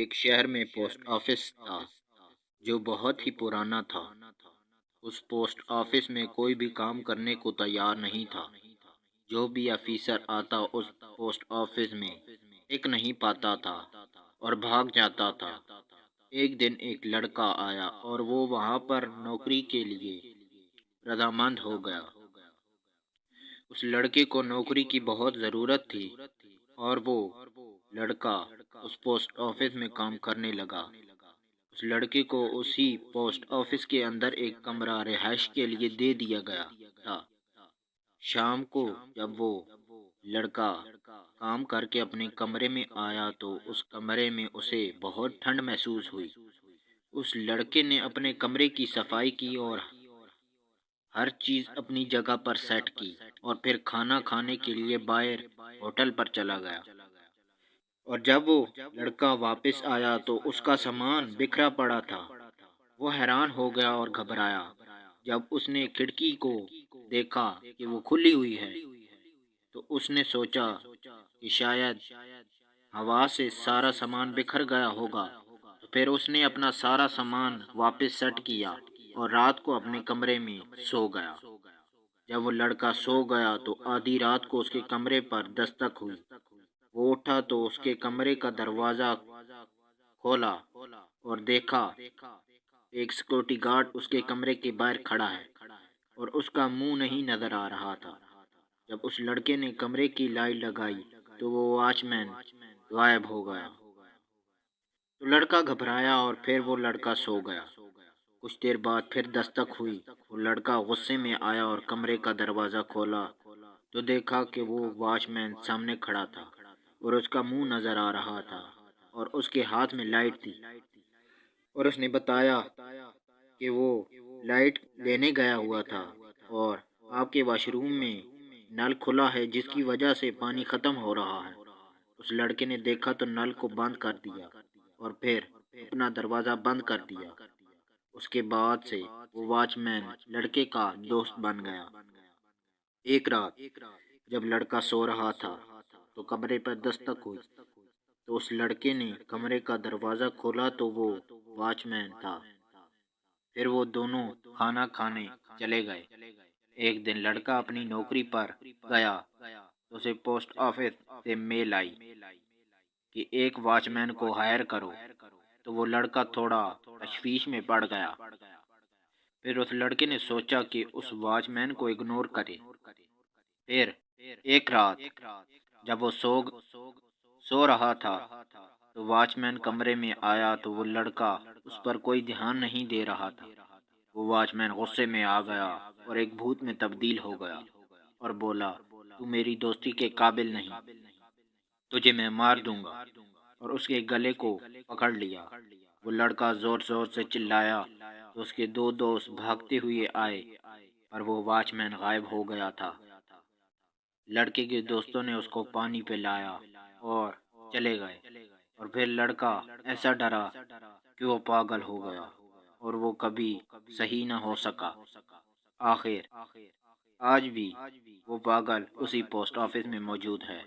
ایک شہر میں پوسٹ آفس تھا جو بہت ہی پرانا تھا۔ اس پوسٹ آفس میں کوئی بھی کام کرنے کو تیار نہیں تھا۔ جو بھی آفیسر آتا اس پوسٹ آفس میں ٹک نہیں پاتا تھا اور بھاگ جاتا تھا۔ ایک دن ایک لڑکا آیا اور وہ وہاں پر نوکری کے لیے رضامند ہو گیا۔ اس لڑکے کو نوکری کی بہت ضرورت تھی اور وہ لڑکا اس پوسٹ آفس میں کام کرنے لگا۔ اس لڑکے کو اسی پوسٹ آفس کے اندر ایک کمرہ رہائش کے لیے دے دیا گیا تھا۔ شام کو جب وہ لڑکا کام کر کے اپنے کمرے میں آیا تو اس کمرے میں اسے بہت ٹھنڈ محسوس ہوئی۔ اس لڑکے نے اپنے کمرے کی صفائی کی اور ہر چیز اپنی جگہ پر سیٹ کی اور پھر کھانا کھانے کے لیے باہر ہوٹل پر چلا گیا۔ اور جب وہ لڑکا واپس آیا تو اس کا سامان بکھرا پڑا تھا۔ وہ حیران ہو گیا اور گھبرایا۔ جب اس نے کھڑکی کو دیکھا کہ وہ کھلی ہوئی ہے تو اس نے سوچا کہ شاید ہوا سے سارا سامان بکھر گیا ہوگا۔ تو پھر اس نے اپنا سارا سامان واپس سیٹ کیا اور رات کو اپنے کمرے میں سو گیا۔ جب وہ لڑکا سو گیا تو آدھی رات کو اس کے کمرے پر دستک ہوئی۔ وہ اٹھا تو اس کے کمرے کا دروازہ کھولا اور دیکھا ایک سیکورٹی گارڈ اس کے کمرے کے باہر کھڑا ہے اور اس کا منہ نہیں نظر آ رہا تھا۔ جب اس لڑکے نے کمرے کی لائٹ لگائی تو وہ واچ مین غائب ہو گیا۔ تو لڑکا گھبرایا اور پھر وہ لڑکا سو گیا۔ کچھ دیر بعد پھر دستک ہوئی۔ وہ لڑکا غصے میں آیا اور کمرے کا دروازہ کھولا تو دیکھا کہ وہ واچ مین سامنے کھڑا تھا اور اس کا منہ نظر آ رہا تھا اور اس کے ہاتھ میں لائٹ تھی، اور اس نے بتایا کہ وہ لائٹ لینے گیا ہوا تھا اور آپ کے واش روم میں نل کھلا ہے جس کی وجہ سے پانی ختم ہو رہا ہے۔ اس لڑکے نے دیکھا تو نل کو بند کر دیا اور پھر اپنا دروازہ بند کر دیا۔ اس کے بعد سے وہ واچ مین لڑکے کا دوست بن گیا۔ ایک رات جب لڑکا سو رہا تھا تو کمرے پر دستک ہوئی تو اس لڑکے نے کمرے کا دروازہ کھولا تو وہ واچ مین تھا۔ پھر وہ دونوں کھانا کھانے چلے گئے۔ ایک دن لڑکا اپنی نوکری پر گیا تو اسے پوسٹ آفس سے میل آئی کہ ایک واچ مین کو ہائر کرو۔ تو وہ لڑکا تھوڑا تشویش میں پڑ گیا۔ پھر اس لڑکے نے سوچا کہ اس واچ مین کو اگنور کرے۔ پھر ایک رات جب وہ سو رہا تھا تو واچ مین کمرے میں آیا تو وہ لڑکا اس پر کوئی دھیان نہیں دے رہا تھا۔ وہ واچ مین غصے میں آ گیا اور ایک بھوت میں تبدیل ہو گیا اور بولا، تو میری دوستی کے قابل نہیں، تجھے میں مار دوں گا، اور اس کے گلے کو پکڑ لیا۔ وہ لڑکا زور زور سے چلایا تو اس کے دو دوست بھاگتے ہوئے آئے پر وہ واچ مین غائب ہو گیا تھا۔ لڑکے کے دوستوں نے اس کو پانی پلایا اور چلے گئے، اور پھر لڑکا ایسا ڈرا کہ وہ پاگل ہو گیا اور وہ کبھی صحیح نہ ہو سکا۔ آخر آج بھی وہ پاگل اسی پوسٹ آفس میں موجود ہے۔